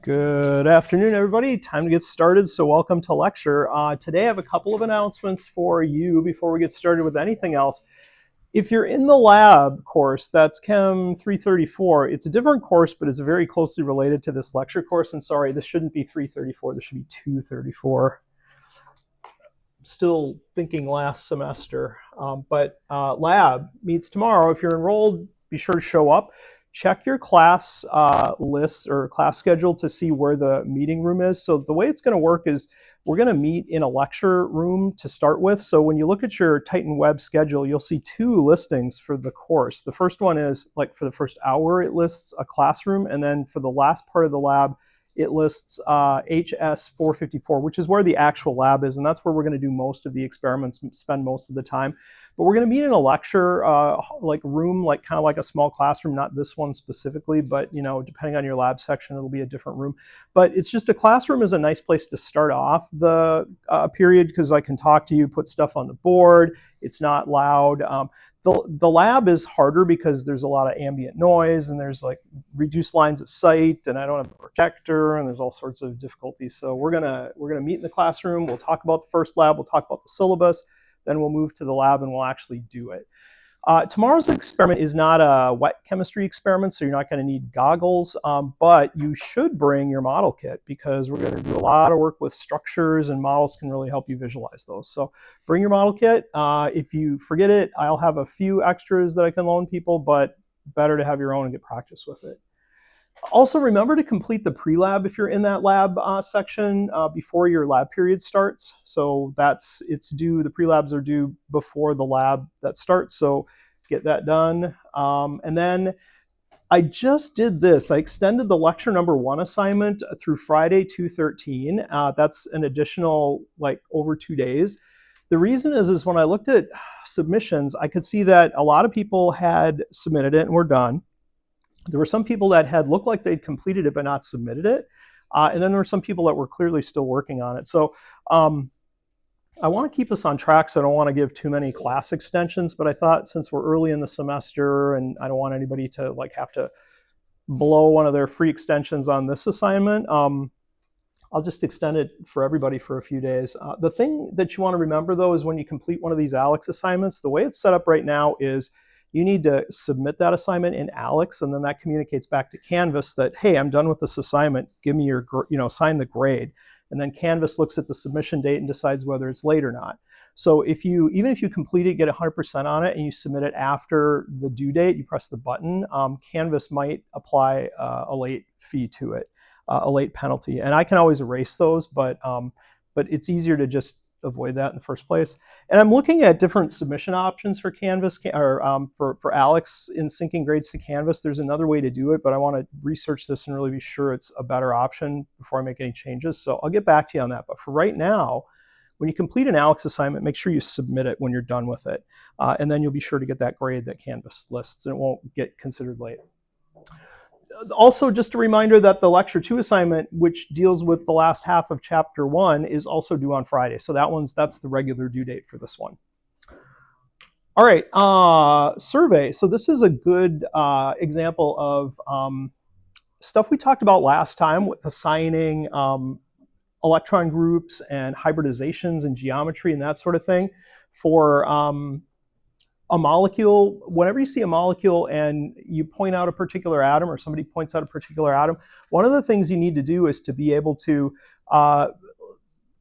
Good afternoon, everybody. Time to get started, so welcome to lecture. Today I have a couple of announcements for you before we get started with anything else. If you're in the lab course, that's Chem 334, it's a different course, but it's very closely related to this lecture course. And sorry, this shouldn't be 334, this should be 234. Still thinking last semester, but lab meets tomorrow. If you're enrolled, be sure to show up. Check your class lists or class schedule to see where the meeting room is. So the way it's going to work is we're going to meet in a lecture room to start with. So when you look at your Titan Web schedule, you'll see two listings for the course. The first one is like for the first hour, it lists a classroom. And then for the last part of the lab, it lists HS 454, which is where the actual lab is. And that's where we're going to do most of the experiments, spend most of the time. But we're going to meet in a lecture like room, like kind of like a small classroom, not this one specifically, but you know, depending on your lab section, it'll be a different room. But it's just a classroom is a nice place to start off the period because I can talk to you, put stuff on the board. It's not loud. The lab is harder because there's a lot of ambient noise and there's like reduced lines of sight and I don't have a projector and there's all sorts of difficulties. So we're gonna meet in the classroom. We'll talk about the first lab. We'll talk about the syllabus. Then we'll move to the lab and we'll actually do it. Tomorrow's experiment is not a wet chemistry experiment, so you're not going to need goggles, but you should bring your model kit because we're going to do a lot of work with structures and models can really help you visualize those. So bring your model kit. If you forget it, I'll have a few extras that I can loan people, but better to have your own and get practice with it. Also, remember to complete the pre-lab if you're in that lab section before your lab period starts. So it's due, the pre-labs are due before the lab that starts, so get that done. And then I just did this. I extended the lecture number 1 assignment through Friday 2/13. That's an additional like over 2 days. The reason is when I looked at submissions, I could see that a lot of people had submitted it and were done. There were some people that had looked like they'd completed it but not submitted it. And then there were some people that were clearly still working on it. So I want to keep us on track, so I don't want to give too many class extensions, but I thought since we're early in the semester and I don't want anybody to like have to blow one of their free extensions on this assignment, I'll just extend it for everybody for a few days. The thing that you want to remember though is when you complete one of these ALEX assignments, the way it's set up right now is you need to submit that assignment in ALEX, and then that communicates back to Canvas that, hey, I'm done with this assignment. Give me your, sign the grade. And then Canvas looks at the submission date and decides whether it's late or not. So even if you complete it, get 100% on it, and you submit it after the due date, you press the button, Canvas might apply a late fee to it, a late penalty. And I can always erase those, but it's easier to just avoid that in the first place. And I'm looking at different submission options for Canvas or for ALEX in syncing grades to Canvas. There's another way to do it, but I want to research this and really be sure it's a better option before I make any changes. So I'll get back to you on that. But for right now, when you complete an ALEX assignment, make sure you submit it when you're done with it. And then you'll be sure to get that grade that Canvas lists and it won't get considered late. Also, just a reminder that the Lecture 2 assignment, which deals with the last half of Chapter 1, is also due on Friday. So that's the regular due date for this one. All right, survey. So this is a good example of stuff we talked about last time with assigning electron groups and hybridizations and geometry and that sort of thing for a molecule. Whenever you see a molecule and you point out a particular atom or somebody points out a particular atom, one of the things you need to do is to be able to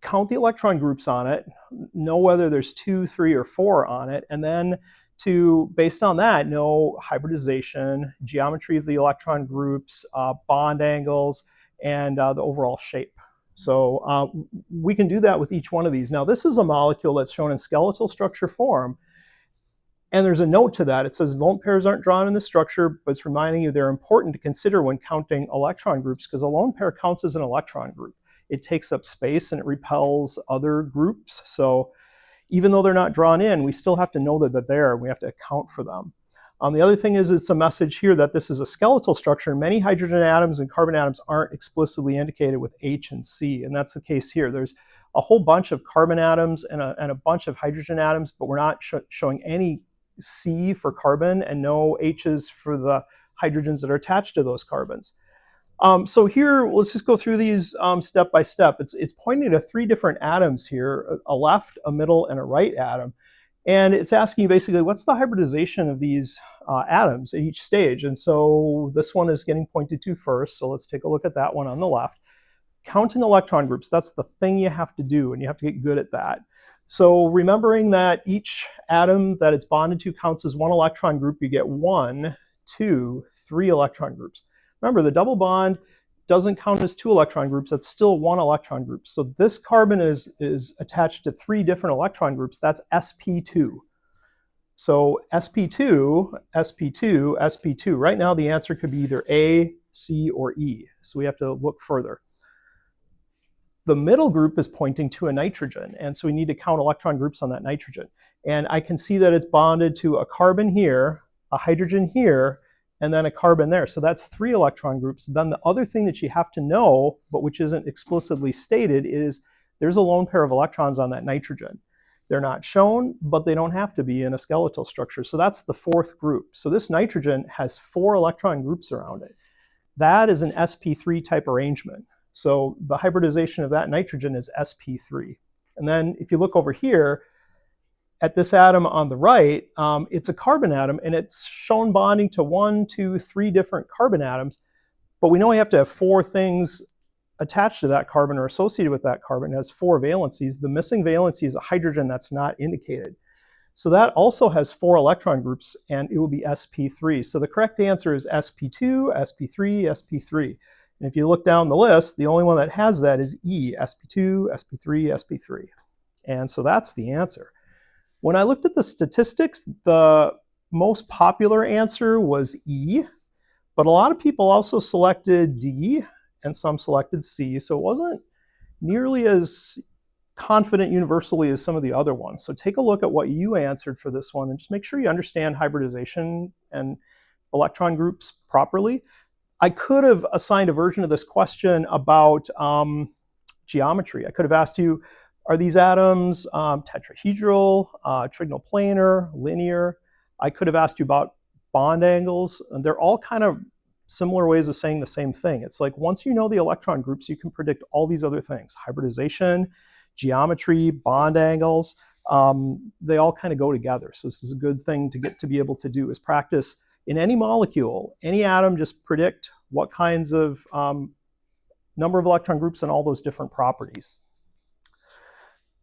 count the electron groups on it, know whether there's 2, 3, or 4 on it, and then to, based on that, know hybridization, geometry of the electron groups, bond angles, and the overall shape. So we can do that with each one of these. Now, this is a molecule that's shown in skeletal structure form. And there's a note to that. It says lone pairs aren't drawn in the structure, but it's reminding you they're important to consider when counting electron groups because a lone pair counts as an electron group. It takes up space and it repels other groups. So even though they're not drawn in, we still have to know that they're there. We have to account for them. The other thing is it's a message here that this is a skeletal structure. Many hydrogen atoms and carbon atoms aren't explicitly indicated with H and C, and that's the case here. There's a whole bunch of carbon atoms and a bunch of hydrogen atoms, but we're not showing any C for carbon and no H's for the hydrogens that are attached to those carbons. So here, let's just go through these step by step. It's pointing to 3 different atoms here, a left, a middle, and a right atom. And it's asking you basically, what's the hybridization of these atoms at each stage? And so this one is getting pointed to first. So let's take a look at that one on the left. Counting electron groups, that's the thing you have to do, and you have to get good at that. So remembering that each atom that it's bonded to counts as 1 electron group, you get 1, 2, 3 electron groups. Remember, the double bond doesn't count as 2 electron groups, that's still 1 electron group. So this carbon is attached to 3 different electron groups, that's sp2. So sp2, sp2, sp2. Right now the answer could be either A, C, or E. So we have to look further. The middle group is pointing to a nitrogen, and so we need to count electron groups on that nitrogen. And I can see that it's bonded to a carbon here, a hydrogen here, and then a carbon there. So that's 3 electron groups. Then the other thing that you have to know, but which isn't explicitly stated, is there's a lone pair of electrons on that nitrogen. They're not shown, but they don't have to be in a skeletal structure. So that's the 4th group. So this nitrogen has 4 electron groups around it. That is an sp3 type arrangement. So the hybridization of that nitrogen is sp3. And then if you look over here at this atom on the right, it's a carbon atom, and it's shown bonding to 1, 2, 3 different carbon atoms. But we know we have to have 4 things attached to that carbon or associated with that carbon. It has 4 valencies. The missing valency is a hydrogen that's not indicated. So that also has 4 electron groups, and it will be sp3. So the correct answer is sp2, sp3, sp3. And if you look down the list, the only one that has that is E, sp2, sp3, sp3. And so that's the answer. When I looked at the statistics, the most popular answer was E, but a lot of people also selected D, and some selected C, so it wasn't nearly as confident universally as some of the other ones. So take a look at what you answered for this one, and just make sure you understand hybridization and electron groups properly. I could have assigned a version of this question about geometry. I could have asked you, are these atoms tetrahedral, trigonoplanar, linear? I could have asked you about bond angles. And they're all kind of similar ways of saying the same thing. It's like once you know the electron groups, you can predict all these other things. Hybridization, geometry, bond angles, they all kind of go together. So this is a good thing to get to be able to do, is practice in any molecule, any atom, just predict what kinds of number of electron groups and all those different properties.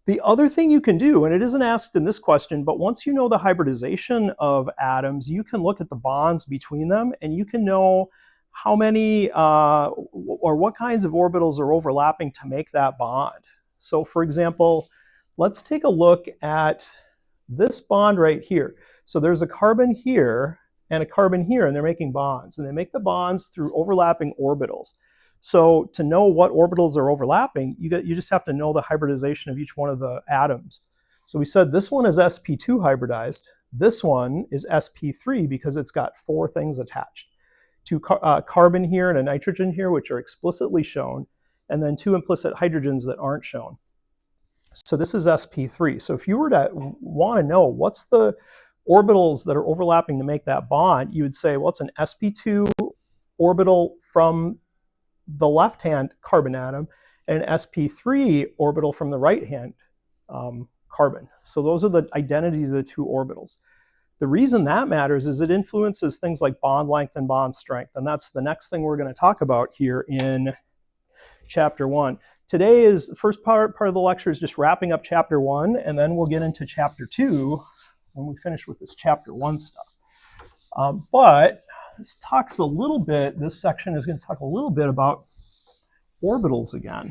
The other thing you can do, and it isn't asked in this question, but once you know the hybridization of atoms, you can look at the bonds between them, and you can know how many or what kinds of orbitals are overlapping to make that bond. So for example, let's take a look at this bond right here. So there's a carbon here and a carbon here, and they're making bonds, and they make the bonds through overlapping orbitals. So to know what orbitals are overlapping, you just have to know the hybridization of each one of the atoms. So we said this one is sp2 hybridized. This one is sp3 because it's got 4 things attached. 2 carbon here and a nitrogen here, which are explicitly shown, and then 2 implicit hydrogens that aren't shown. So this is sp3. So if you were to want to know what's the orbitals that are overlapping to make that bond, you would say, well, it's an sp2 orbital from the left-hand carbon atom and an sp3 orbital from the right-hand carbon. So those are the identities of the 2 orbitals. The reason that matters is it influences things like bond length and bond strength, and that's the next thing we're going to talk about here in chapter 1. Today is the first part of the lecture is just wrapping up chapter 1, and then we'll get into chapter 2 when we finish with this chapter 1 stuff. But this talks a little bit, this section is going to talk a little bit about orbitals again.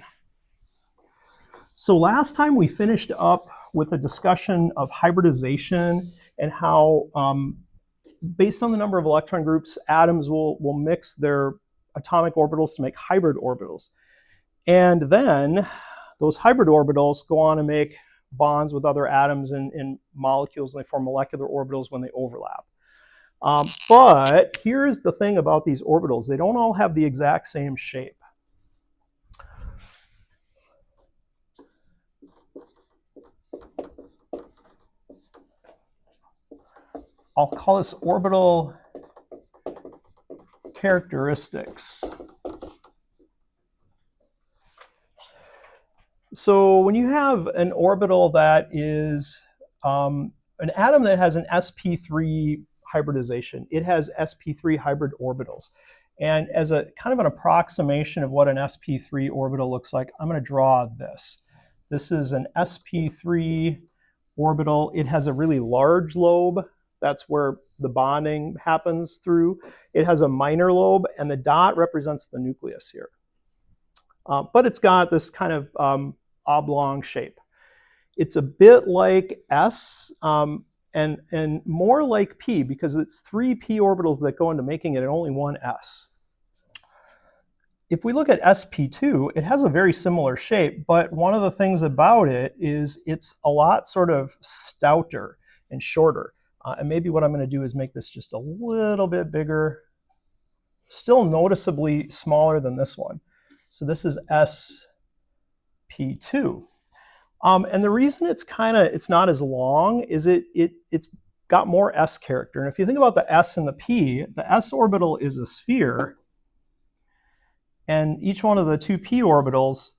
So last time we finished up with a discussion of hybridization and how, based on the number of electron groups, atoms will mix their atomic orbitals to make hybrid orbitals. And then those hybrid orbitals go on to make bonds with other atoms in molecules, and they form molecular orbitals when they overlap. But here's the thing about these orbitals. They don't all have the exact same shape. I'll call this orbital characteristics. So when you have an orbital that is an atom that has an sp3 hybridization, it has sp3 hybrid orbitals. And as a kind of an approximation of what an sp3 orbital looks like, I'm going to draw this. This is an sp3 orbital. It has a really large lobe. That's where the bonding happens through. It has a minor lobe, and the dot represents the nucleus here. But it's got this kind of oblong shape. It's a bit like S and more like P because it's 3 p orbitals that go into making it and only 1 S. If we look at sp2, it has a very similar shape, but one of the things about it is it's a lot sort of stouter and shorter. And maybe what I'm going to do is make this just a little bit bigger, still noticeably smaller than this one. So this is sp2. And the reason it's not as long is it's got more S character. And if you think about the S and the P, the S orbital is a sphere, and each one of the 2 p orbitals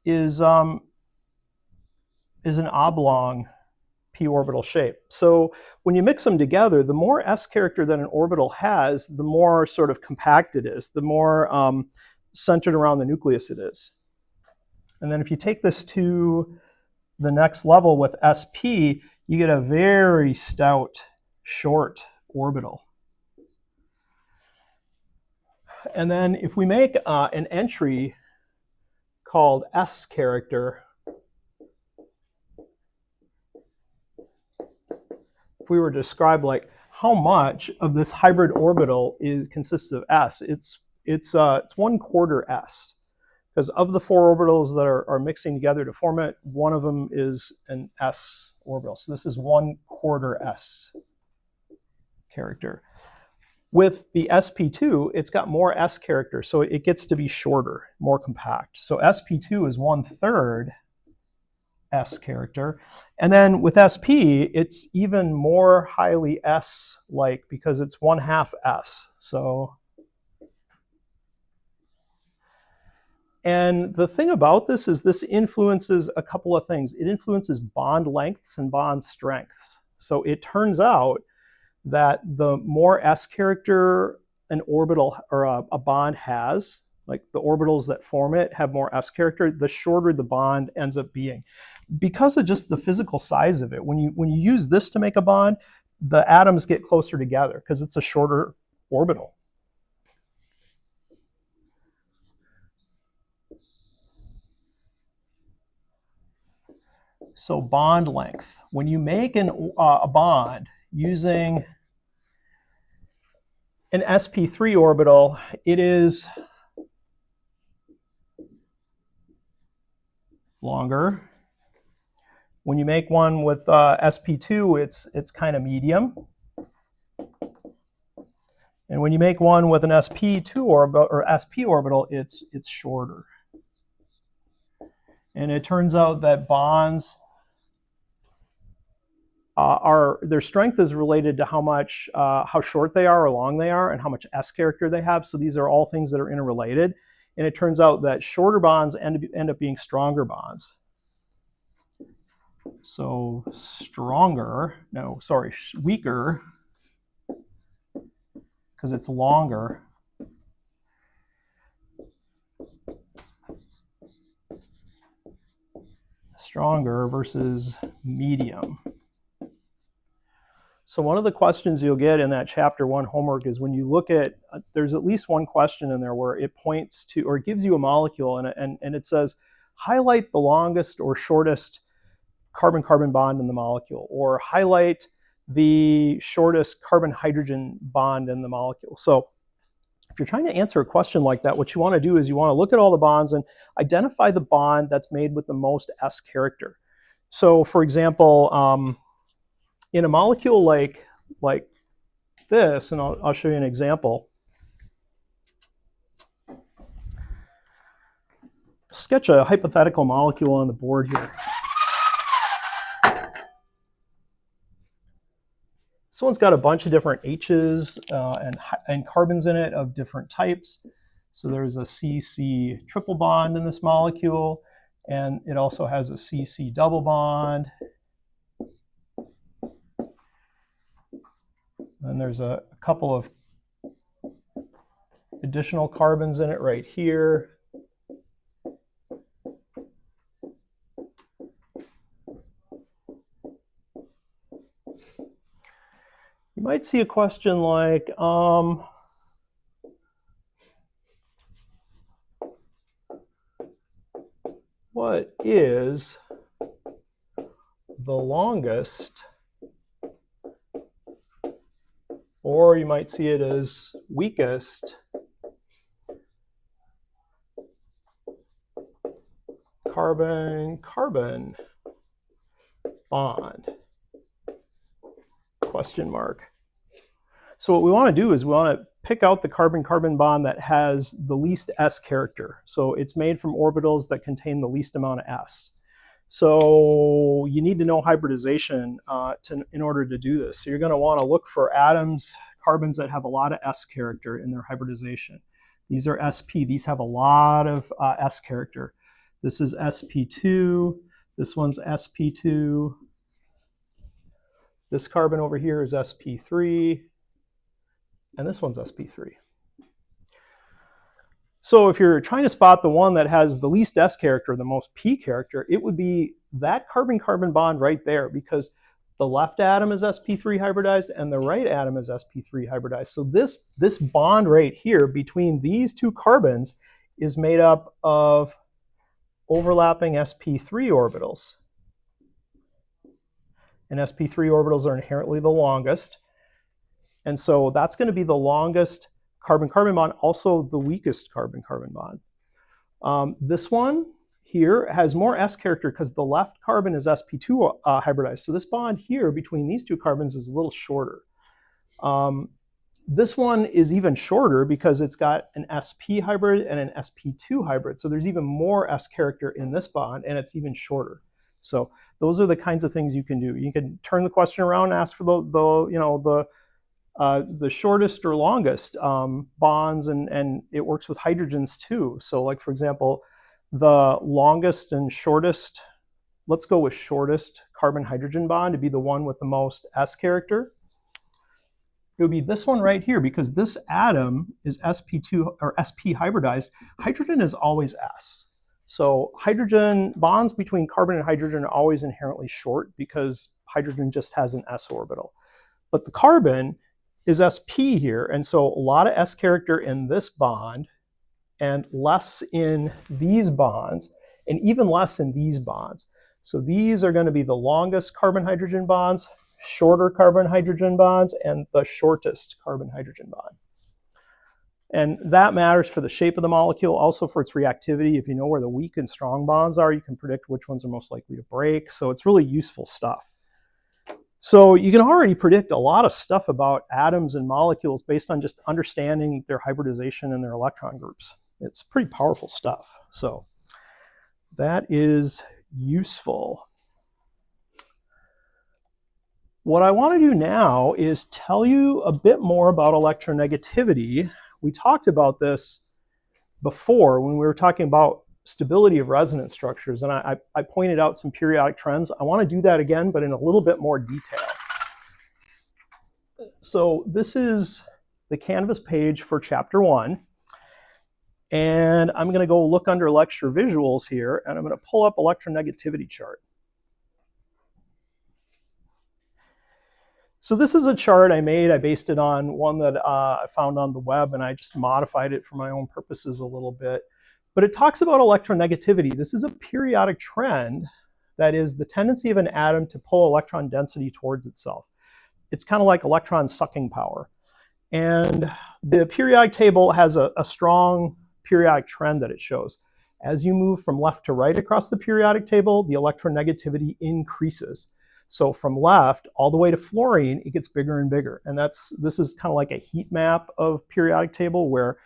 is an oblong p orbital shape. So when you mix them together, the more S character that an orbital has, the more sort of compact it is, the more centered around the nucleus it is. And then if you take this to the next level with sp, you get a very stout, short orbital. And then if we make an entry called S character, if we were to describe like how much of this hybrid orbital consists of S, it's 1/4 S. Because of the 4 orbitals that are mixing together to form it, one of them is an S orbital. So this is 1/4 S character. With the sp2, it's got more S character, so it gets to be shorter, more compact. So sp2 is 1/3 S character. And then with sp, it's even more highly S-like because it's 1/2 S. So, and the thing about this is this influences a couple of things. It influences bond lengths and bond strengths. So it turns out that the more S character an orbital or a bond has, like the orbitals that form it have more S character, the shorter the bond ends up being. Because of just the physical size of it, when you use this to make a bond, the atoms get closer together because it's a shorter orbital. So bond length. When you make a bond using an sp3 orbital, it is longer. When you make one with sp2, it's kind of medium. And when you make one with an sp2 orbital or sp orbital, it's shorter. And it turns out that bonds their strength is related to how short they are or long they are and how much S character they have. So these are all things that are interrelated. And it turns out that shorter bonds end up being stronger bonds. So weaker, because it's longer. Stronger versus medium. So one of the questions you'll get in that chapter 1 homework is when you look at, there's at least one question in there where it points to, or it gives you a molecule and it says, highlight the longest or shortest carbon-carbon bond in the molecule, or highlight the shortest carbon-hydrogen bond in the molecule. So if you're trying to answer a question like that, what you want to do is you want to look at all the bonds and identify the bond that's made with the most S character. So for example, in a molecule like this, and I'll show you an example. Sketch a hypothetical molecule on the board here. This one's got a bunch of different H's and carbons in it of different types. So there's a CC triple bond in this molecule. And it also has a CC double bond. And there's a couple of additional carbons in it right here. You might see a question like, what is the longest, or you might see it as weakest, carbon-carbon bond? Question mark. So what we want to do is we want to pick out the carbon-carbon bond that has the least s character. So it's made from orbitals that contain the least amount of s. So you need to know hybridization in order to do this. So you're going to want to look for atoms, carbons that have a lot of s character in their hybridization. These are sp. These have a lot of s character. This is sp2. This one's sp2. This carbon over here is sp3. And this one's sp3. So if you're trying to spot the one that has the least s character, the most p character, it would be that carbon-carbon bond right there, because the left atom is sp3 hybridized and the right atom is sp3 hybridized. So this bond right here between these two carbons is made up of overlapping sp3 orbitals. And sp3 orbitals are inherently the longest. And so that's going to be the longest carbon-carbon bond, also the weakest carbon-carbon bond. This one here has more s character because the left carbon is sp2 hybridized. So this bond here between these two carbons is a little shorter. This one is even shorter because it's got an sp hybrid and an sp2 hybrid. So there's even more s character in this bond, and it's even shorter. So those are the kinds of things you can do. You can turn the question around and ask for the shortest or longest bonds, and it works with hydrogens too. So like, for example, the longest and shortest, let's go with shortest carbon-hydrogen bond to be the one with the most s character. It would be this one right here, because this atom is sp2 or sp hybridized. Hydrogen is always s. So hydrogen bonds between carbon and hydrogen are always inherently short because hydrogen just has an s orbital. But the carbon is sp here, and so a lot of s character in this bond and less in these bonds, and even less in these bonds. So these are going to be the longest carbon-hydrogen bonds, shorter carbon-hydrogen bonds, and the shortest carbon-hydrogen bond. And that matters for the shape of the molecule, also for its reactivity. If you know where the weak and strong bonds are, you can predict which ones are most likely to break. So it's really useful stuff. So you can already predict a lot of stuff about atoms and molecules based on just understanding their hybridization and their electron groups. It's pretty powerful stuff. So that is useful. What I want to do now is tell you a bit more about electronegativity. We talked about this before when we were talking about stability of resonance structures, and I pointed out some periodic trends. I want to do that again, but in a little bit more detail. So this is the Canvas page for chapter 1, and I'm going to go look under lecture visuals here, and I'm going to pull up electronegativity chart. So this is a chart I made. I based it on one that I found on the web, and I just modified it for my own purposes a little bit. But it talks about electronegativity. This is a periodic trend that is the tendency of an atom to pull electron density towards itself. It's kind of like electron sucking power. And the periodic table has a strong periodic trend that it shows. As you move from left to right across the periodic table, the electronegativity increases. So from left all the way to fluorine, it gets bigger and bigger. And this is kind of like a heat map of periodic table, where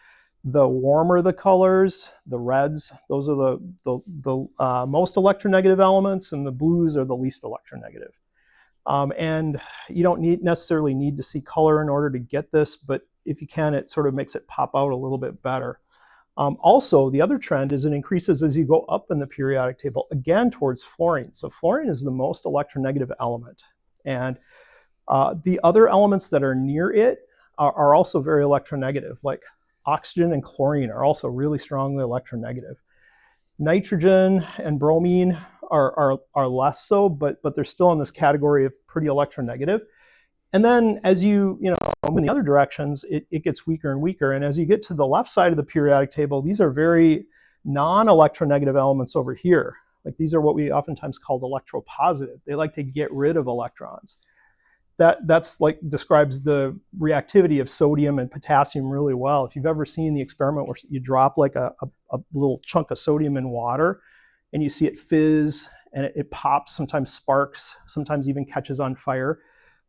the warmer the colors, the reds, those are the most electronegative elements, and the blues are the least electronegative. And you don't necessarily need to see color in order to get this, but if you can, it sort of makes it pop out a little bit better. Also, the other trend is it increases as you go up in the periodic table, again towards fluorine. So fluorine is the most electronegative element. And the other elements that are near it are also very electronegative, like oxygen and chlorine are also really strongly electronegative. Nitrogen and bromine are less so, but they're still in this category of pretty electronegative. And then as you move in the other directions, it gets weaker and weaker. And as you get to the left side of the periodic table, these are very non-electronegative elements over here. Like these are what we oftentimes call electropositive. They like to get rid of electrons. That's like describes the reactivity of sodium and potassium really well. If you've ever seen the experiment where you drop like a little chunk of sodium in water and you see it fizz and it pops, sometimes sparks, sometimes even catches on fire.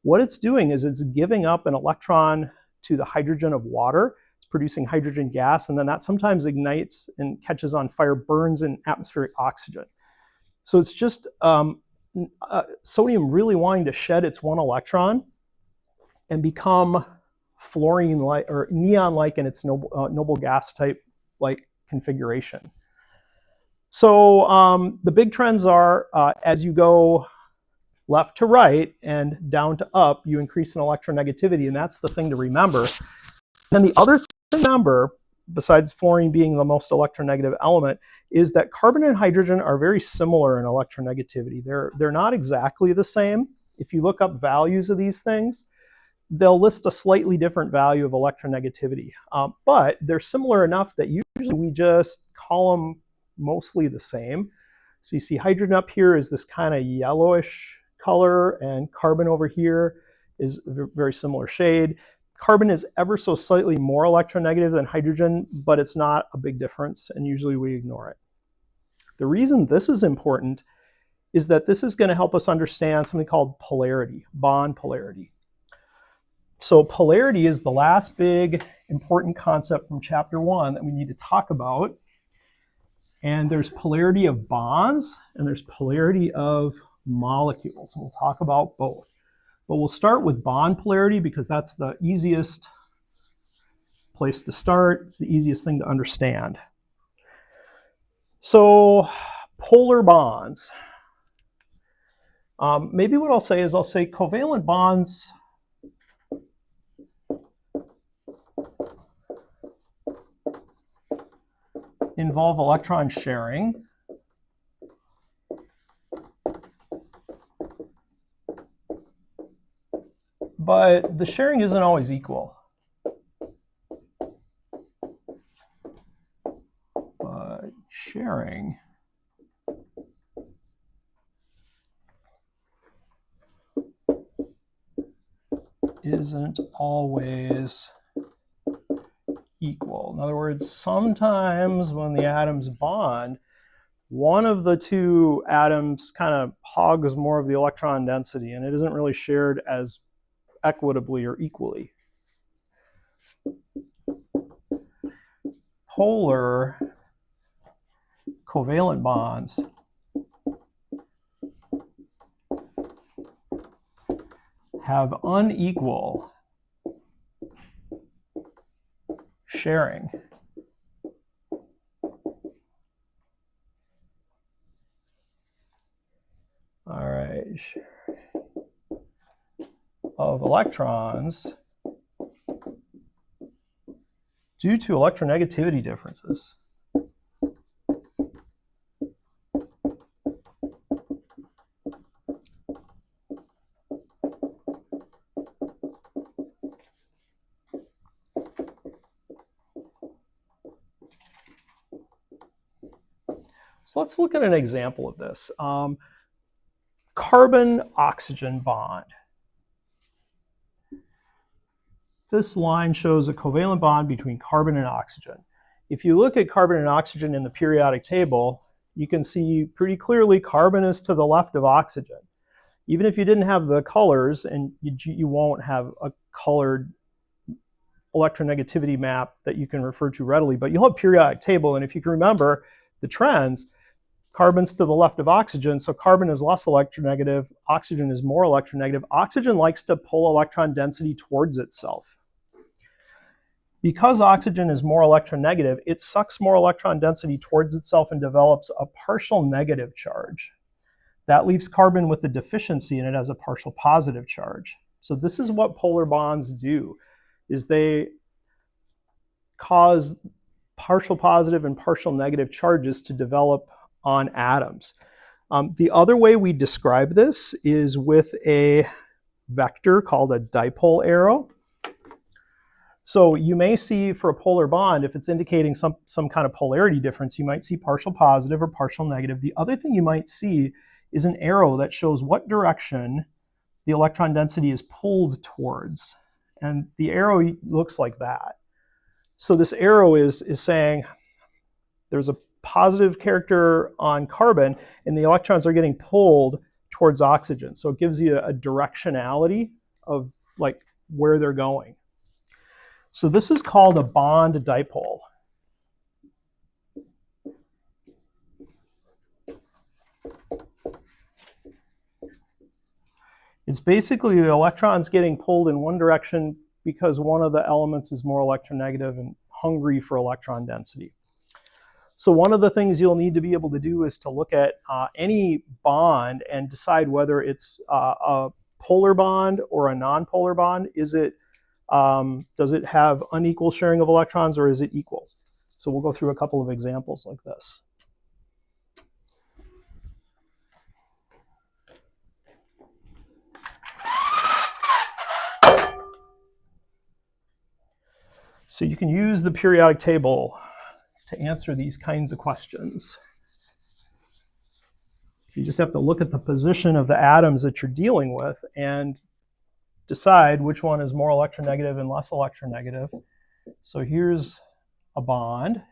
What it's doing is it's giving up an electron to the hydrogen of water. It's producing hydrogen gas, and then that sometimes ignites and catches on fire, burns in atmospheric oxygen. So it's just sodium really wanting to shed its one electron and become fluorine-like or neon-like in its noble gas type like configuration. So the big trends are as you go left to right and down to up, you increase in electronegativity, and that's the thing to remember. And the other thing to remember, besides fluorine being the most electronegative element, is that carbon and hydrogen are very similar in electronegativity. They're not exactly the same. If you look up values of these things, they'll list a slightly different value of electronegativity. But they're similar enough that usually we just call them mostly the same. So you see hydrogen up here is this kind of yellowish color, and carbon over here is a very similar shade. Carbon is ever so slightly more electronegative than hydrogen, but it's not a big difference, and usually we ignore it. The reason this is important is that this is going to help us understand something called polarity, bond polarity. So polarity is the last big important concept from chapter 1 that we need to talk about. And there's polarity of bonds and there's polarity of molecules. And we'll talk about both. But we'll start with bond polarity because that's the easiest place to start. It's the easiest thing to understand. So polar bonds. Maybe what I'll say is I'll say covalent bonds involve electron sharing. But the sharing isn't always equal. But sharing isn't always equal. In other words, sometimes when the atoms bond, one of the two atoms kind of hogs more of the electron density, and it isn't really shared as equitably or equally. Polar covalent bonds have unequal sharing. All right, of electrons due to electronegativity differences. So let's look at an example of this. Carbon-oxygen bond. This line shows a covalent bond between carbon and oxygen. If you look at carbon and oxygen in the periodic table, you can see pretty clearly carbon is to the left of oxygen. Even if you didn't have the colors, and you won't have a colored electronegativity map that you can refer to readily, but you'll have a periodic table, and if you can remember the trends, carbon's to the left of oxygen, so carbon is less electronegative, oxygen is more electronegative. Oxygen likes to pull electron density towards itself. Because oxygen is more electronegative, it sucks more electron density towards itself and develops a partial negative charge. That leaves carbon with a deficiency and it has a partial positive charge. So this is what polar bonds do, is they cause partial positive and partial negative charges to develop on atoms. The other way we describe this is with a vector called a dipole arrow. So you may see for a polar bond, if it's indicating some kind of polarity difference, you might see partial positive or partial negative. The other thing you might see is an arrow that shows what direction the electron density is pulled towards. And the arrow looks like that. So this arrow is saying there's a positive character on carbon and the electrons are getting pulled towards oxygen. So it gives you a directionality of like where they're going. So this is called a bond dipole. It's basically the electrons getting pulled in one direction because one of the elements is more electronegative and hungry for electron density. So one of the things you'll need to be able to do is to look at any bond and decide whether it's a polar bond or a non-polar bond. Is it does it have unequal sharing of electrons or is it equal? So we'll go through a couple of examples like this. So you can use the periodic table to answer these kinds of questions. So you just have to look at the position of the atoms that you're dealing with and decide which one is more electronegative and less electronegative. So here's a bond.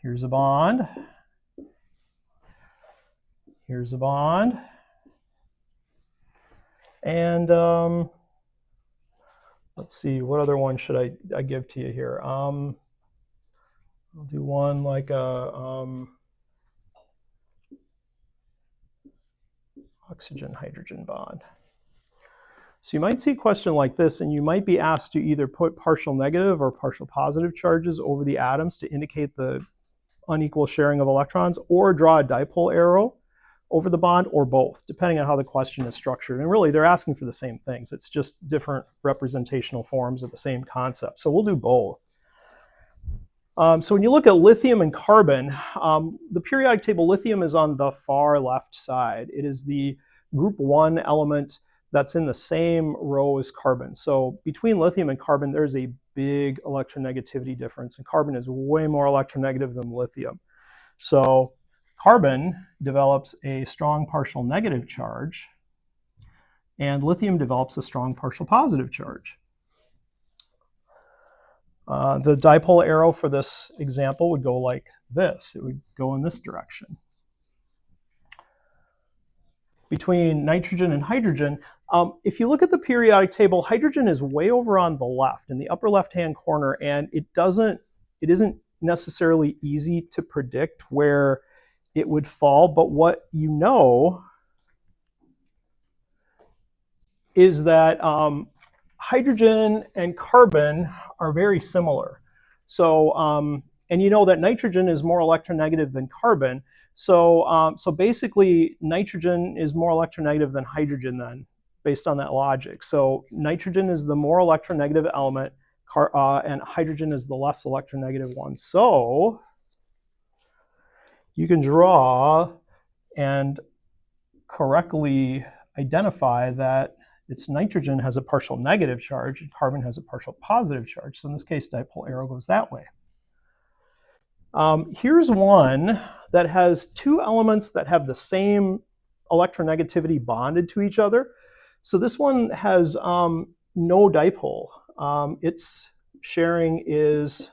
Here's a bond. Here's a bond. And let's see, what other one should I give to you here? I'll do one like a oxygen-hydrogen bond. So you might see a question like this, and you might be asked to either put partial negative or partial positive charges over the atoms to indicate the unequal sharing of electrons, or draw a dipole arrow over the bond, or both, depending on how the question is structured. And really, they're asking for the same things. It's just different representational forms of the same concept. So we'll do both. So when you look at lithium and carbon, the periodic table, lithium is on the far left side. It is the group 1 element that's in the same row as carbon. So between lithium and carbon, there's a big electronegativity difference, and carbon is way more electronegative than lithium. So carbon develops a strong partial negative charge, and lithium develops a strong partial positive charge. The dipole arrow for this example would go like this. It would go in this direction. Between nitrogen and hydrogen, if you look at the periodic table, hydrogen is way over on the left, in the upper left-hand corner, and it isn't necessarily easy to predict where it would fall, but what you know is that hydrogen and carbon are very similar. So, and you know that nitrogen is more electronegative than carbon. So, so basically, nitrogen is more electronegative than hydrogen then, based on that logic. So nitrogen is the more electronegative element, and hydrogen is the less electronegative one. So you can draw and correctly identify that it's nitrogen has a partial negative charge and carbon has a partial positive charge. So in this case, dipole arrow goes that way. Here's one that has two elements that have the same electronegativity bonded to each other. So this one has no dipole. Its sharing is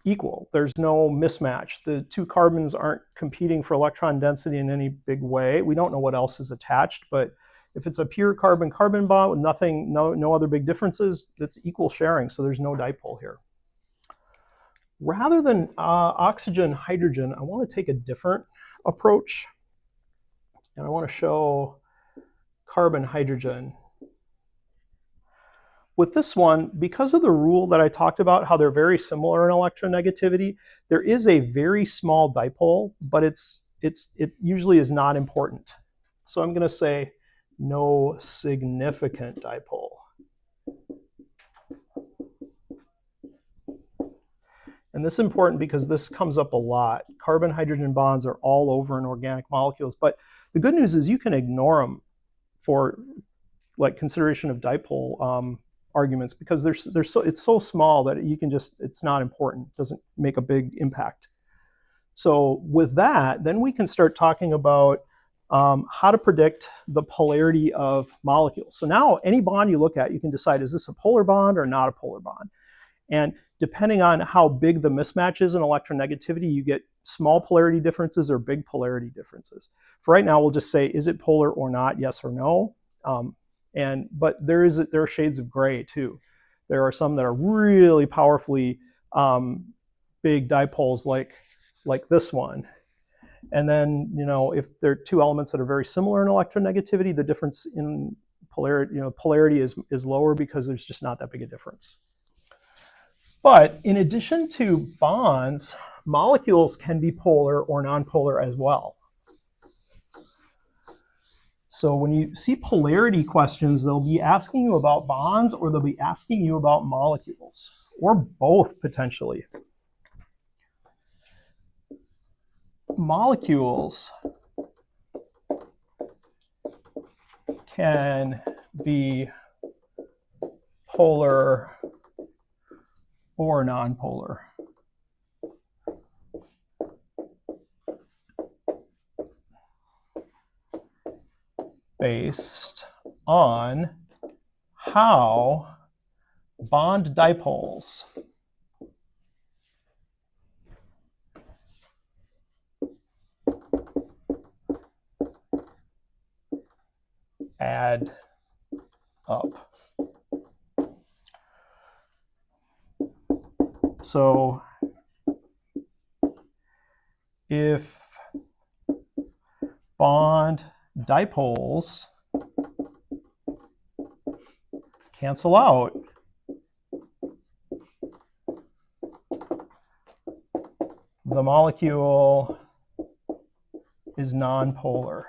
equal. There's no mismatch. The two carbons aren't competing for electron density in any big way. We don't know what else is attached, but if it's a pure carbon-carbon bond with nothing, no other big differences, it's equal sharing, so there's no dipole here. Rather than oxygen-hydrogen, I want to take a different approach, and I want to show carbon-hydrogen With this one, because of the rule that I talked about, how they're very similar in electronegativity, there is a very small dipole, but it usually is not important. So I'm going to say no significant dipole. And this is important because this comes up a lot. Carbon-hydrogen bonds are all over in organic molecules, but the good news is you can ignore them for like consideration of dipole arguments, because it's so small that you can just, it's not important, it doesn't make a big impact. So with that, then we can start talking about how to predict the polarity of molecules. So now any bond you look at, you can decide, is this a polar bond or not a polar bond? And depending on how big the mismatch is in electronegativity, you get small polarity differences or big polarity differences. For right now, we'll just say, is it polar or not, yes or no? But there are shades of gray too. There are some that are really powerfully big dipoles like this one. And then, if there are two elements that are very similar in electronegativity, the difference in polarity is lower because there's just not that big a difference. But in addition to bonds, molecules can be polar or nonpolar as well. So when you see polarity questions, they'll be asking you about bonds, or they'll be asking you about molecules, or both potentially. Molecules can be polar or nonpolar. Based on how bond dipoles add up. So if bond dipoles cancel out, the molecule is nonpolar.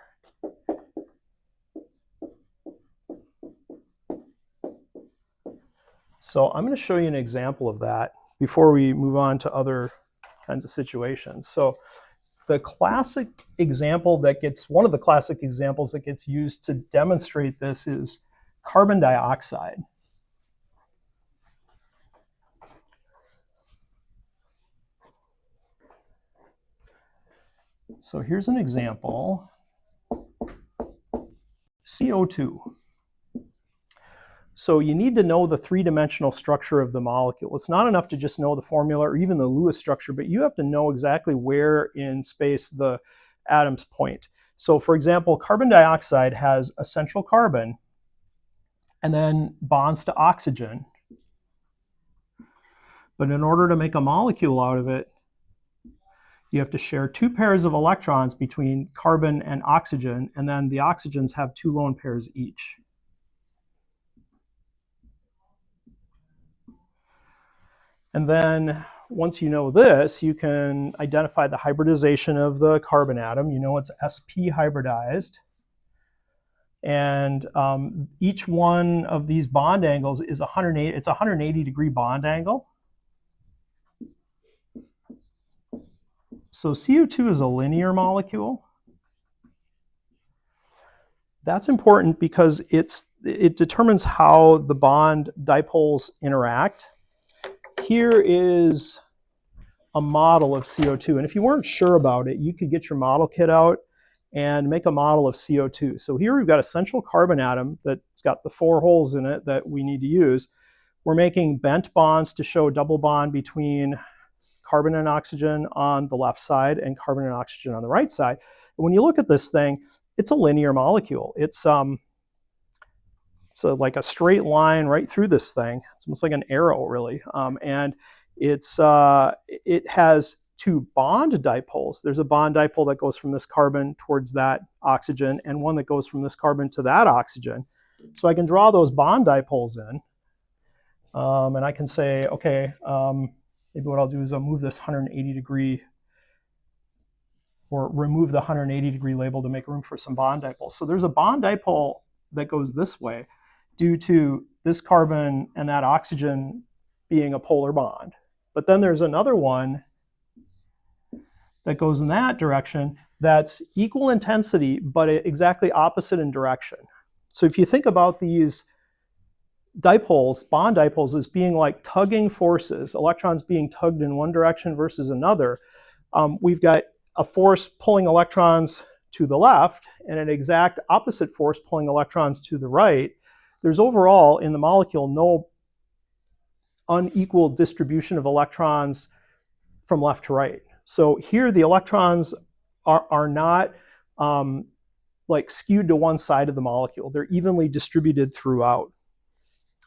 So I'm going to show you an example of that before we move on to other kinds of situations. So the classic example one of the classic examples that gets used to demonstrate this is carbon dioxide. So here's an example. CO2. So you need to know the three-dimensional structure of the molecule. It's not enough to just know the formula or even the Lewis structure, but you have to know exactly where in space the atoms point. So for example, carbon dioxide has a central carbon and then bonds to oxygen. But in order to make a molecule out of it, you have to share two pairs of electrons between carbon and oxygen, and then the oxygens have two lone pairs each. And then once you know this, you can identify the hybridization of the carbon atom. You know it's sp hybridized. And each one of these bond angles is 180. It's a 180-degree bond angle. So CO2 is a linear molecule. That's important because it determines how the bond dipoles interact. Here is a model of CO2. And if you weren't sure about it, you could get your model kit out and make a model of CO2. So here we've got a central carbon atom that's got the 4 holes in it that we need to use. We're making bent bonds to show double bond between carbon and oxygen on the left side and carbon and oxygen on the right side. And when you look at this thing, it's a linear molecule. It's like a straight line right through this thing. It's almost like an arrow, really. And it has 2 bond dipoles. There's a bond dipole that goes from this carbon towards that oxygen, and one that goes from this carbon to that oxygen. So I can draw those bond dipoles in. And I can say, okay, maybe what I'll do is I'll move this 180 degree or remove the 180 degree label to make room for some bond dipoles. So there's a bond dipole that goes this way due to this carbon and that oxygen being a polar bond. But then there's another one that goes in that direction that's equal intensity, but exactly opposite in direction. So if you think about these dipoles, bond dipoles, as being like tugging forces, electrons being tugged in one direction versus another, we've got a force pulling electrons to the left and an exact opposite force pulling electrons to the right. There's overall in the molecule no unequal distribution of electrons from left to right. So here the electrons are not like skewed to one side of the molecule. They're evenly distributed throughout.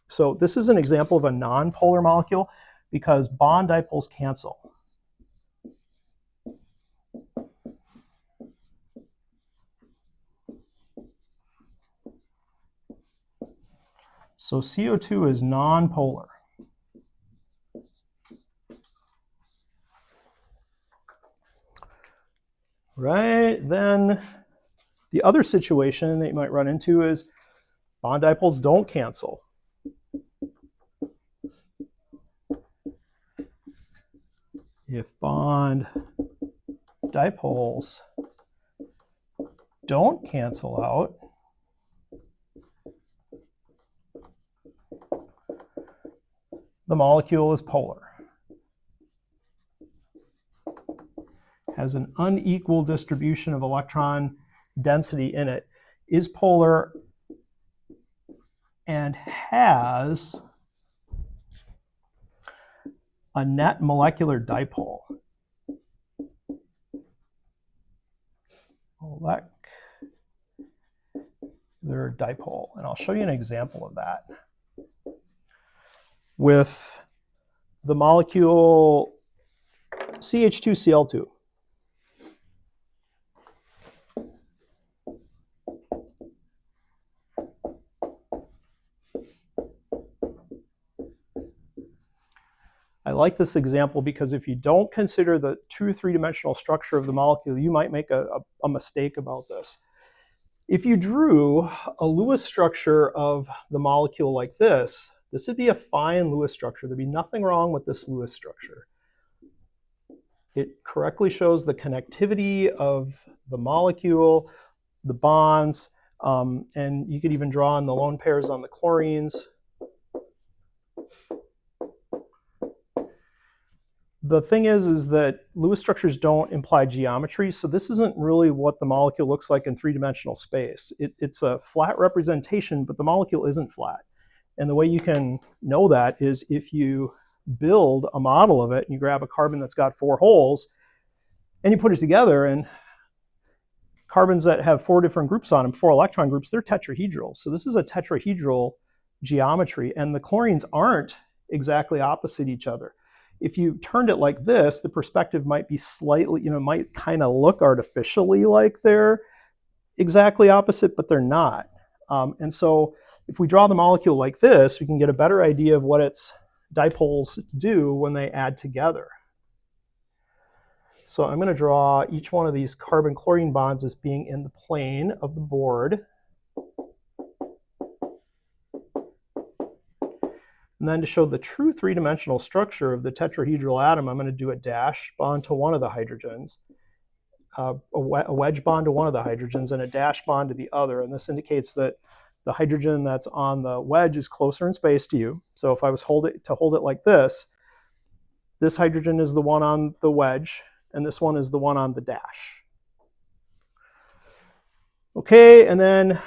So this is an example of a non-polar molecule because bond dipoles cancel. So CO2 is non-polar. Right, then the other situation that you might run into is bond dipoles don't cancel. If bond dipoles don't cancel out, the molecule is polar. Has an unequal distribution of electron density in it, is polar, and has a net molecular dipole. Molecular dipole. And I'll show you an example of that with the molecule CH2Cl2. I like this example because if you don't consider the true three-dimensional structure of the molecule, you might make a mistake about this. If you drew a Lewis structure of the molecule like this would be a fine Lewis structure. There'd be nothing wrong with this Lewis structure. It correctly shows the connectivity of the molecule, the bonds, and you could even draw in the lone pairs on the chlorines. The thing is that Lewis structures don't imply geometry, so this isn't really what the molecule looks like in three-dimensional space. It's a flat representation, but the molecule isn't flat. And the way you can know that is if you build a model of it and you grab a carbon that's got 4 holes and you put it together, and carbons that have 4 different groups on them, 4 electron groups, they're tetrahedral. So this is a tetrahedral geometry, and the chlorines aren't exactly opposite each other. If you turned it like this, the perspective might be slightly, might kind of look artificially like they're exactly opposite, but they're not. And so if we draw the molecule like this, we can get a better idea of what its dipoles do when they add together. So I'm going to draw each one of these carbon-chlorine bonds as being in the plane of the board. And then to show the true three-dimensional structure of the tetrahedral atom, I'm going to do a dash bond to one of the hydrogens, a wedge bond to one of the hydrogens, and a dash bond to the other. And this indicates that the hydrogen that's on the wedge is closer in space to you. So if I was to hold it like this hydrogen is the one on the wedge, and this one is the one on the dash. Okay, and then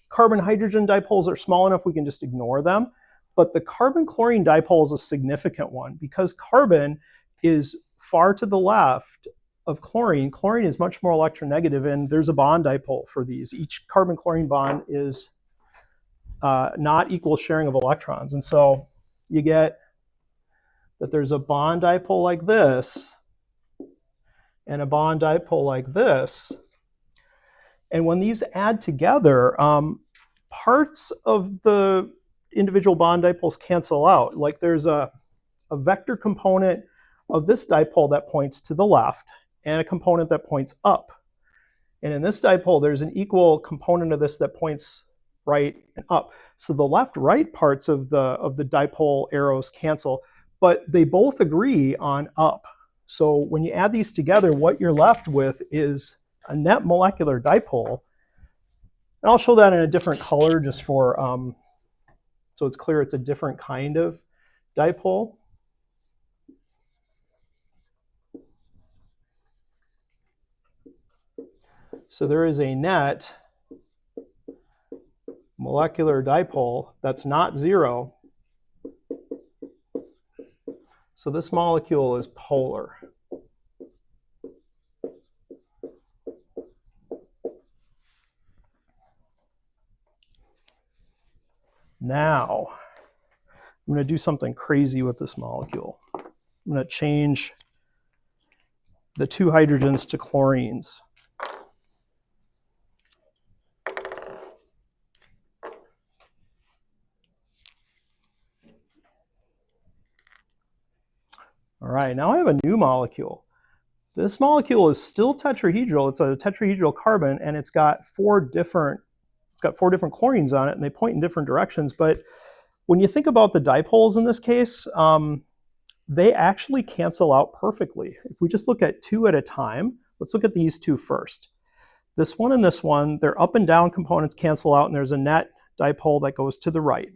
carbon-hydrogen dipoles are small enough we can just ignore them. But the carbon-chlorine dipole is a significant one because carbon is far to the left of chlorine. Chlorine is much more electronegative, and there's a bond dipole for these. Each carbon-chlorine bond is not equal sharing of electrons. And so you get that there's a bond dipole like this and a bond dipole like this. And when these add together, parts of the individual bond dipoles cancel out. Like there's a vector component of this dipole that points to the left and a component that points up. And in this dipole, there's an equal component of this that points right and up. So the left-right parts of the dipole arrows cancel, but they both agree on up. So when you add these together, what you're left with is a net molecular dipole. And I'll show that in a different color just for, so it's clear it's a different kind of dipole. So there is a net molecular dipole that's not zero. So this molecule is polar. Now, I'm going to do something crazy with this molecule. I'm going to change the 2 hydrogens to chlorines. All right, now I have a new molecule. This molecule is still tetrahedral. It's a tetrahedral carbon, and it's got 4 different chlorines on it, and they point in different directions. But when you think about the dipoles in this case, they actually cancel out perfectly. If we just look at 2 at a time, let's look at these 2 first. This one and this one, their up and down components cancel out, and there's a net dipole that goes to the right.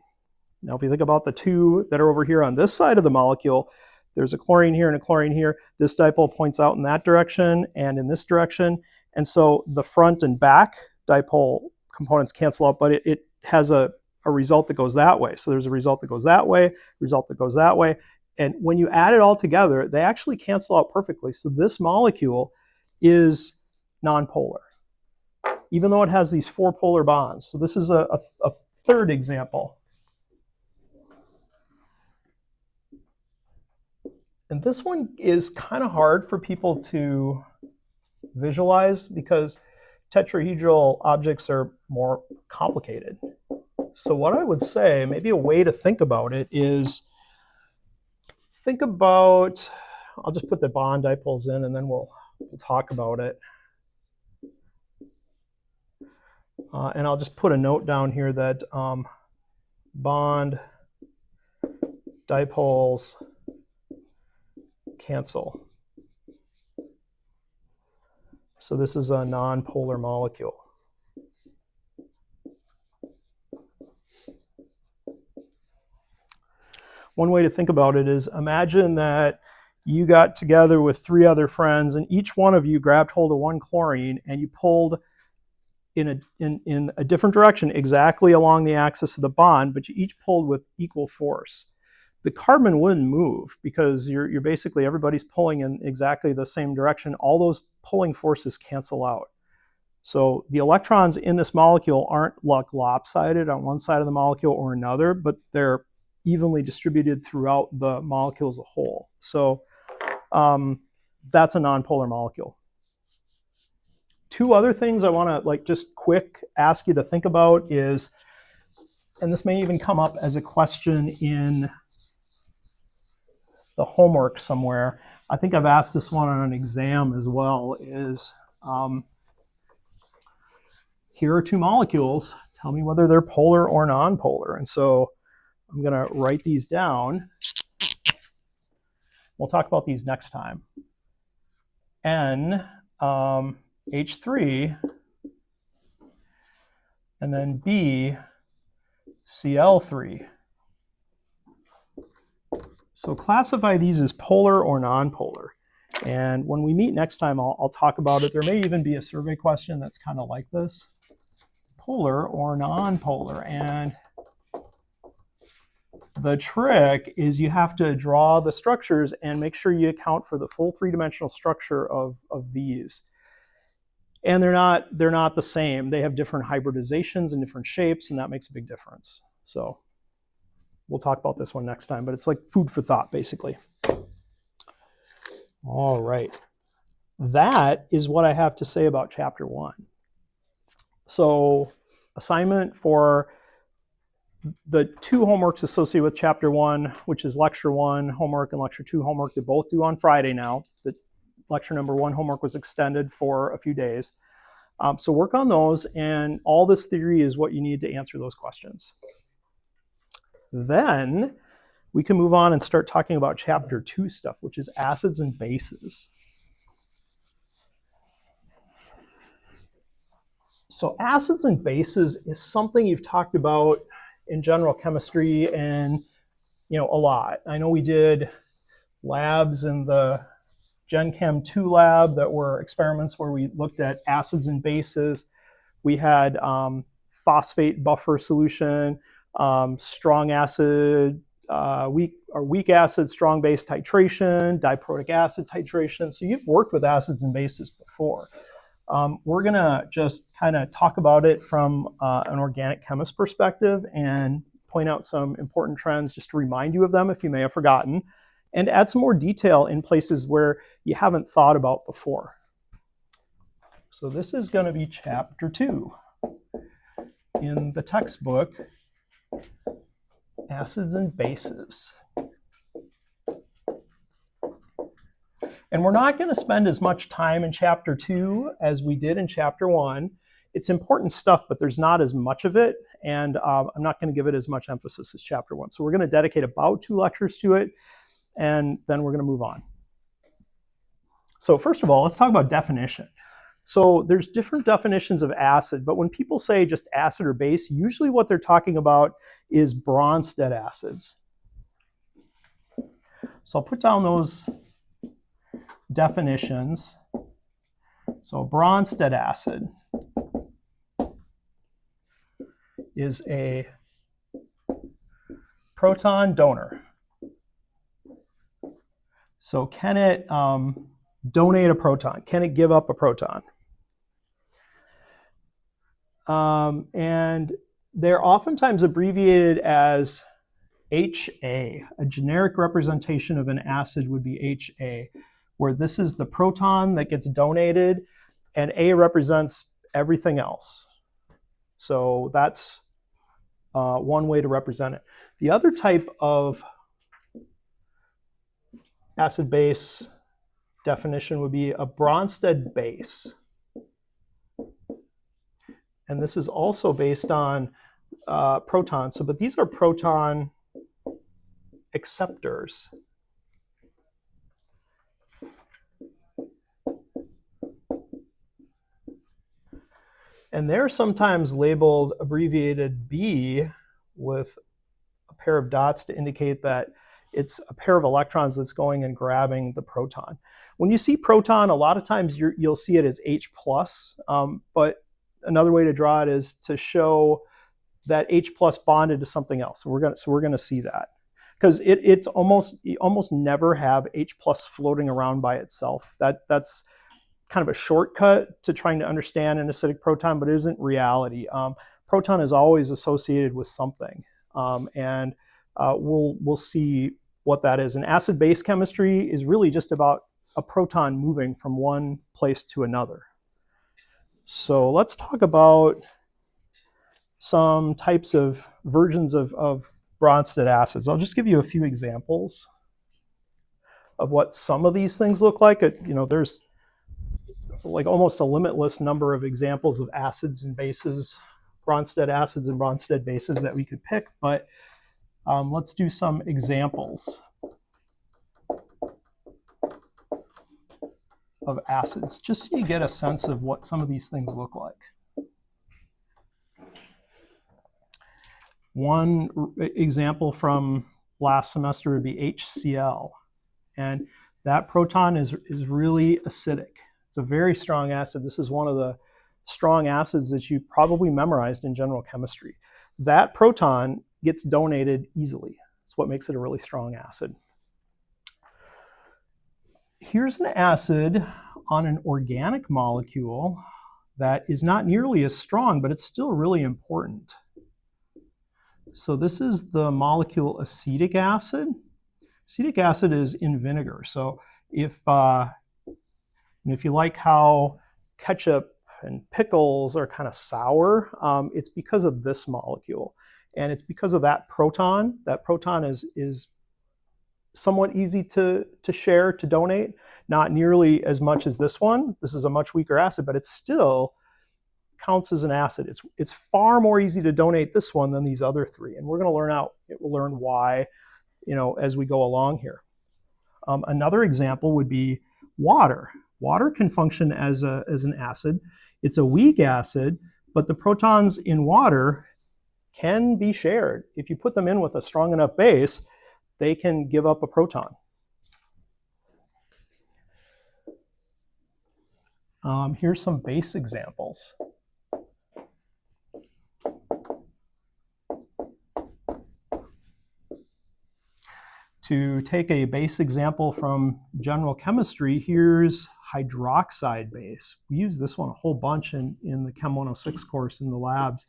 Now, if you think about the 2 that are over here on this side of the molecule, there's a chlorine here and a chlorine here. This dipole points out in that direction and in this direction. And so the front and back dipole components cancel out, but it has a result that goes that way. So there's a result that goes that way, result that goes that way. And when you add it all together, they actually cancel out perfectly. So this molecule is nonpolar, even though it has these 4 polar bonds. So this is a third example. And this one is kind of hard for people to visualize because tetrahedral objects are more complicated. So what I would say, maybe a way to think about it is, think about, I'll just put the bond dipoles in and then we'll talk about it. And I'll just put a note down here that bond dipoles cancel. So this is a nonpolar molecule. One way to think about it is, imagine that you got together with 3 other friends and each one of you grabbed hold of 1 chlorine and you pulled in a different direction exactly along the axis of the bond, but you each pulled with equal force. The carbon wouldn't move because you're basically, everybody's pulling in exactly the same direction. All those pulling forces cancel out. So the electrons in this molecule aren't like lopsided on one side of the molecule or another, but they're evenly distributed throughout the molecule as a whole. So that's a nonpolar molecule. 2 other things I want to just quick ask you to think about is, and this may even come up as a question in the homework somewhere. I think I've asked this one on an exam as well, is here are 2 molecules. Tell me whether they're polar or nonpolar. And so I'm going to write these down. We'll talk about these next time. N, H3, and then B, Cl3. So classify these as polar or nonpolar. And when we meet next time, I'll talk about it. There may even be a survey question that's kind of like this. Polar or nonpolar. And the trick is you have to draw the structures and make sure you account for the full 3-dimensional structure of these. And they're not the same. They have different hybridizations and different shapes, and that makes a big difference. So we'll talk about this one next time, but it's like food for thought, basically. All right. That is what I have to say about Chapter 1. So assignment for the two homeworks associated with chapter 1, which is lecture 1 homework and lecture 2 homework, they're both due on Friday now. The lecture number 1 homework was extended for a few days. So work on those, and all this theory is what you need to answer those questions. Then we can move on and start talking about chapter 2 stuff, which is acids and bases. So acids and bases is something you've talked about in general chemistry and a lot. I know we did labs in the Gen Chem 2 lab that were experiments where we looked at acids and bases. We had phosphate buffer solution, strong acid, weak acid, strong base titration, diprotic acid titration. So you've worked with acids and bases before. We're going to just kind of talk about it from an organic chemist perspective and point out some important trends just to remind you of them if you may have forgotten, and add some more detail in places where you haven't thought about before. So this is going to be chapter 2 in the textbook, Acids and Bases. And we're not going to spend as much time in chapter 2 as we did in chapter 1. It's important stuff, but there's not as much of it, and I'm not going to give it as much emphasis as chapter 1. So we're going to dedicate about 2 lectures to it, and then we're going to move on. So first of all, let's talk about definition. So there's different definitions of acid, but when people say just acid or base, usually what they're talking about is Bronsted acids. So I'll put down those definitions. So Bronsted acid is a proton donor. So can it donate a proton? Can it give up a proton? And they're oftentimes abbreviated as HA. A generic representation of an acid would be HA, where this is the proton that gets donated, and A represents everything else. So that's one way to represent it. The other type of acid-base definition would be a Bronsted base. And this is also based on protons. So, but these are proton acceptors. And they're sometimes labeled abbreviated B with a pair of dots to indicate that it's a pair of electrons that's going and grabbing the proton. When you see proton, a lot of times you'll see it as H+, but another way to draw it is to show that H+ bonded to something else. So we're gonna see that, because you almost never have H+ floating around by itself. That's kind of a shortcut to trying to understand an acidic proton, but it isn't reality. Proton is always associated with something, and we'll see what that is. And acid-base chemistry is really just about a proton moving from one place to another. So let's talk about some types of versions of Bronsted acids. I'll just give you a few examples of what some of these things look like. There's like almost a limitless number of examples of acids and bases, Bronsted acids and Bronsted bases that we could pick, but let's do some examples of acids, just so you get a sense of what some of these things look like. One example from last semester would be HCl, and that proton is really acidic. It's a very strong acid. This is one of the strong acids that you probably memorized in general chemistry. That proton gets donated easily. That's what makes it a really strong acid. Here's an acid on an organic molecule that is not nearly as strong, but it's still really important. So this is the molecule acetic acid. Acetic acid is in vinegar. So if you like how ketchup and pickles are kind of sour, it's because of this molecule. And it's because of that proton. That proton is somewhat easy to share, to donate. Not nearly as much as this one. This is a much weaker acid, but it still counts as an acid. It's far more easy to donate this one than these other three. And we're going to learn why, as we go along here. Another example would be water. Water can function as an acid. It's a weak acid, but the protons in water can be shared. If you put them in with a strong enough base, they can give up a proton. Here's some base examples. To take a base example from general chemistry, here's hydroxide base. We use this one a whole bunch in the Chem 106 course in the labs.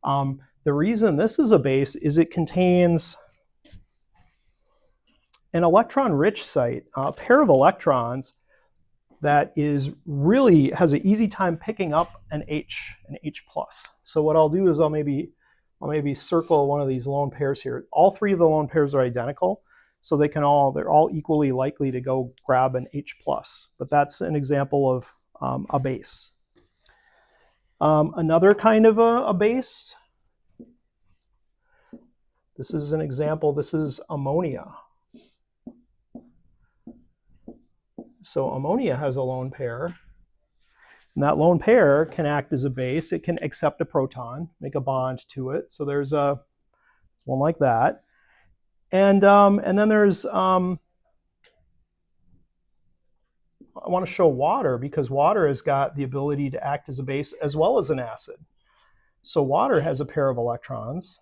The reason this is a base is it contains an electron-rich site, a pair of electrons that really has an easy time picking up an H plus. So what I'll do is I'll maybe circle one of these lone pairs here. All three of the lone pairs are identical, so they're all equally likely to go grab an H plus. But that's an example of a base. Another kind of a base. This is an example. This is ammonia. So ammonia has a lone pair, and that lone pair can act as a base. It can accept a proton, make a bond to it. So there's one like that, and then there's I want to show water, because water has got the ability to act as a base as well as an acid. So water has a pair of electrons,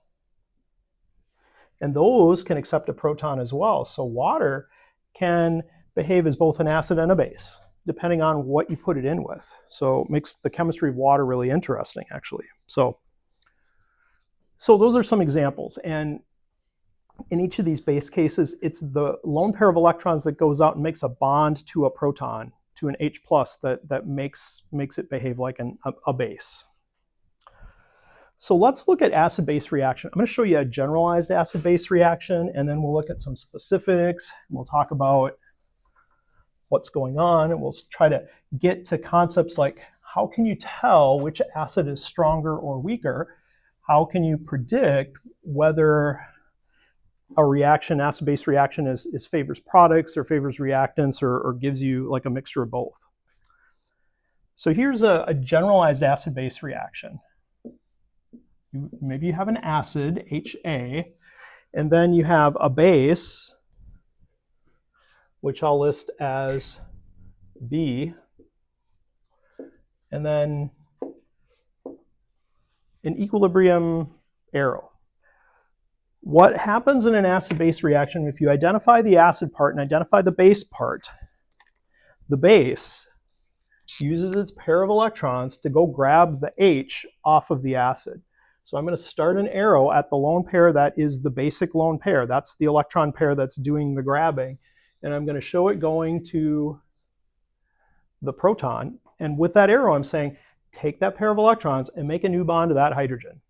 and those can accept a proton as well. So water can behave as both an acid and a base, depending on what you put it in with. So it makes the chemistry of water really interesting, actually. So those are some examples. And in each of these base cases, it's the lone pair of electrons that goes out and makes a bond to a proton, to an H plus, that makes it behave like a base. So let's look at acid-base reaction. I'm going to show you a generalized acid-base reaction, and then we'll look at some specifics. We'll talk about what's going on, and we'll try to get to concepts like, how can you tell which acid is stronger or weaker? How can you predict whether a reaction, acid-base reaction, is favors products or favors reactants, or gives you like a mixture of both? So here's a generalized acid-base reaction. Maybe you have an acid, HA, and then you have a base, which I'll list as B, and then an equilibrium arrow. What happens in an acid-base reaction, if you identify the acid part and identify the base part, the base uses its pair of electrons to go grab the H off of the acid. So I'm going to start an arrow at the lone pair that is the basic lone pair. That's the electron pair that's doing the grabbing. And I'm going to show it going to the proton. And with that arrow, I'm saying, take that pair of electrons and make a new bond to that hydrogen.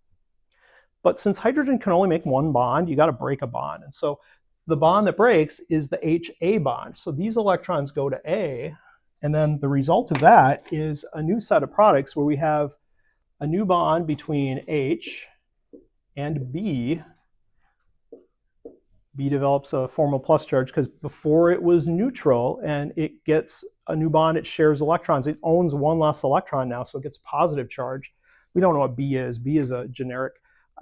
But since hydrogen can only make one bond, you got to break a bond. And so the bond that breaks is the HA bond. So these electrons go to A, and then the result of that is a new set of products where we have a new bond between H and B. B develops a formal plus charge because before it was neutral, and it gets a new bond, it shares electrons. It owns one less electron now, so it gets a positive charge. We don't know what B is. B is a generic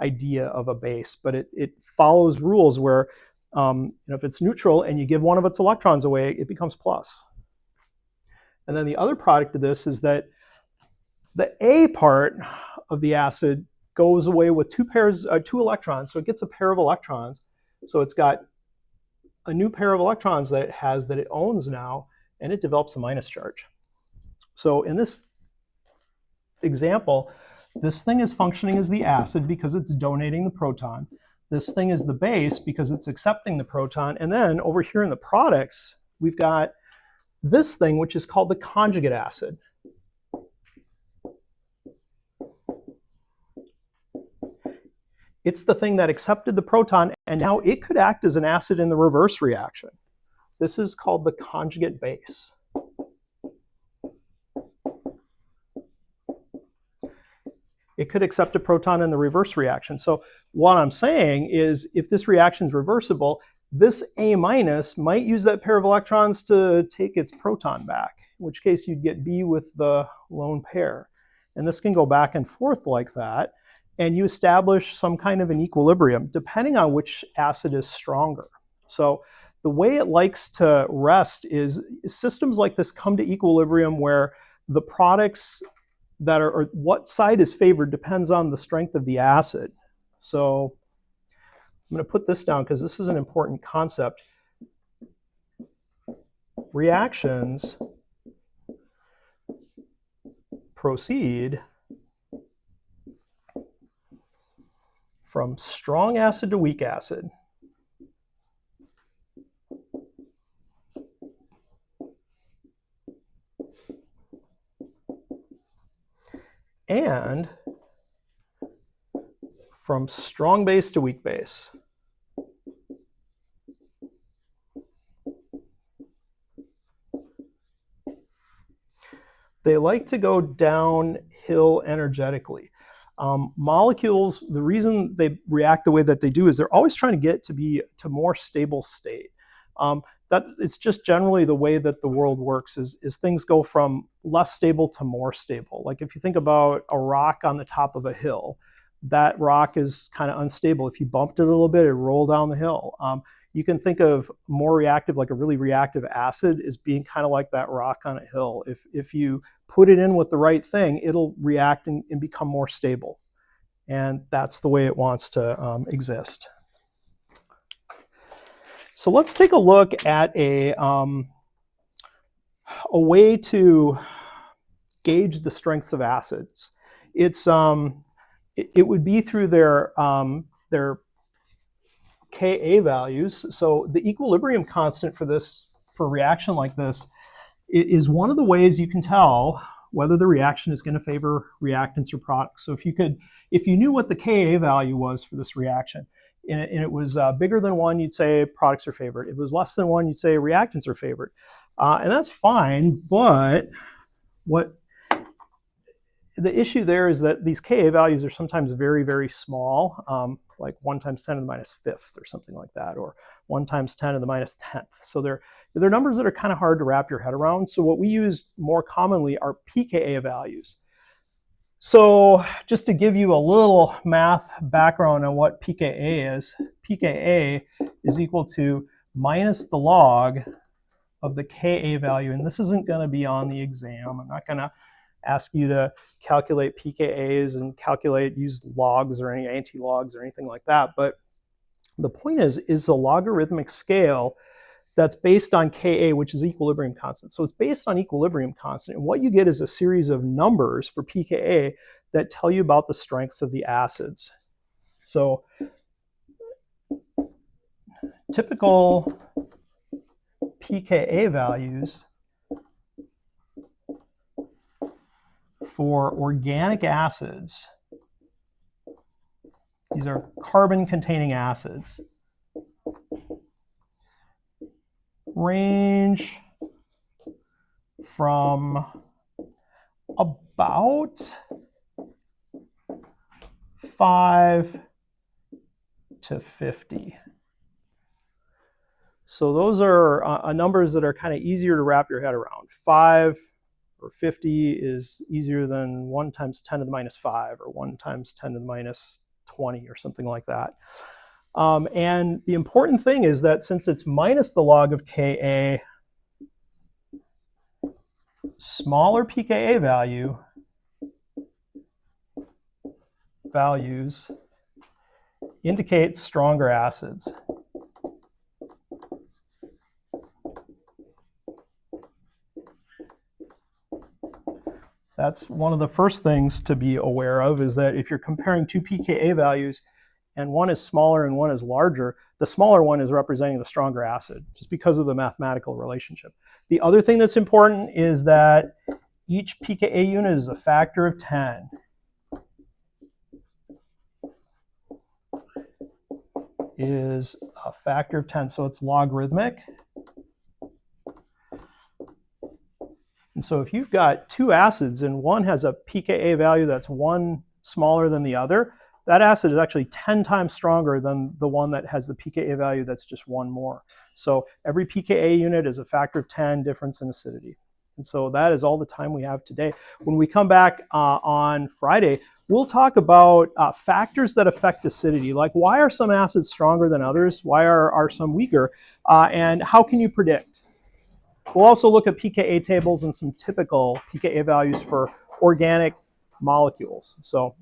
idea of a base, but it follows rules where if it's neutral and you give one of its electrons away, it becomes plus. And then the other product of this is that the A part of the acid goes away with two electrons, so it gets a pair of electrons. So it's got a new pair of electrons that it owns now, and it develops a minus charge. So in this example, this thing is functioning as the acid because it's donating the proton. This thing is the base because it's accepting the proton. And then over here in the products, we've got this thing, which is called the conjugate acid. It's the thing that accepted the proton, and now it could act as an acid in the reverse reaction. This is called the conjugate base. It could accept a proton in the reverse reaction. So what I'm saying is, if this reaction is reversible, this A minus might use that pair of electrons to take its proton back, in which case you'd get B with the lone pair. And this can go back and forth like that, and you establish some kind of an equilibrium depending on which acid is stronger. So the way it likes to rest is systems like this come to equilibrium where the products that are, or what side is favored depends on the strength of the acid. So I'm going to put this down because this is an important concept. Reactions proceed from strong acid to weak acid. And from strong base to weak base. They like to go downhill energetically. Molecules, the reason they react the way that they do is they're always trying to get to be to more stable state. That it's just generally the way that the world works is things go from less stable to more stable. Like if you think about a rock on the top of a hill, that rock is kind of unstable. If you bumped it a little bit, it rolled down the hill. You can think of more reactive, like a really reactive acid, as being kind of like that rock on a hill. If you put it in with the right thing, it'll react and become more stable. And that's the way it wants to exist. So let's take a look at a way to gauge the strengths of acids. It would be through their Ka values. So the equilibrium constant for a reaction like this is one of the ways you can tell whether the reaction is going to favor reactants or products. So if you knew what the Ka value was for this reaction, and it was bigger than 1, you'd say products are favored. If it was less than 1, you'd say reactants are favored. And that's fine, but what the issue there is that these Ka values are sometimes very, very small, like 1 times 10 to the minus 5th or something like that, or 1 times 10 to the minus 10th. So they're numbers that are kind of hard to wrap your head around. So what we use more commonly are pKa values. So just to give you a little math background on what pKa is equal to minus the log of the Ka value. And this isn't going to be on the exam. I'm not going to ask you to calculate pKa's and use logs or any anti-logs or anything like that. But the point is a logarithmic scale that's based on Ka, which is equilibrium constant. So it's based on equilibrium constant. And what you get is a series of numbers for pKa that tell you about the strengths of the acids. So typical pKa values for organic acids, these are carbon-containing acids, range from about 5 to 50. So those are numbers that are kind of easier to wrap your head around. 5 or 50 is easier than 1 times 10 to the minus 5 or 1 times 10 to the minus 20 or something like that. And the important thing is that since it's minus the log of Ka, smaller pKa values indicate stronger acids. That's one of the first things to be aware of, is that if you're comparing 2 pKa values and one is smaller and one is larger, the smaller one is representing the stronger acid, just because of the mathematical relationship. The other thing that's important is that each pKa unit is a factor of 10. is a factor of 10, so it's logarithmic. And so if you've got two acids and one has a pKa value that's one smaller than the other, that acid is actually 10 times stronger than the one that has the pKa value that's just one more. So every pKa unit is a factor of 10 difference in acidity. And so that is all the time we have today. When we come back on Friday, we'll talk about factors that affect acidity, like why are some acids stronger than others, why are some weaker, and how can you predict? We'll also look at pKa tables and some typical pKa values for organic molecules. So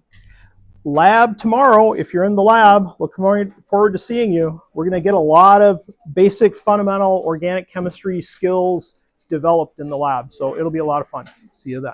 lab tomorrow, if you're in the lab, look forward to seeing you. We're going to get a lot of basic fundamental organic chemistry skills developed in the lab. So it'll be a lot of fun. See you then.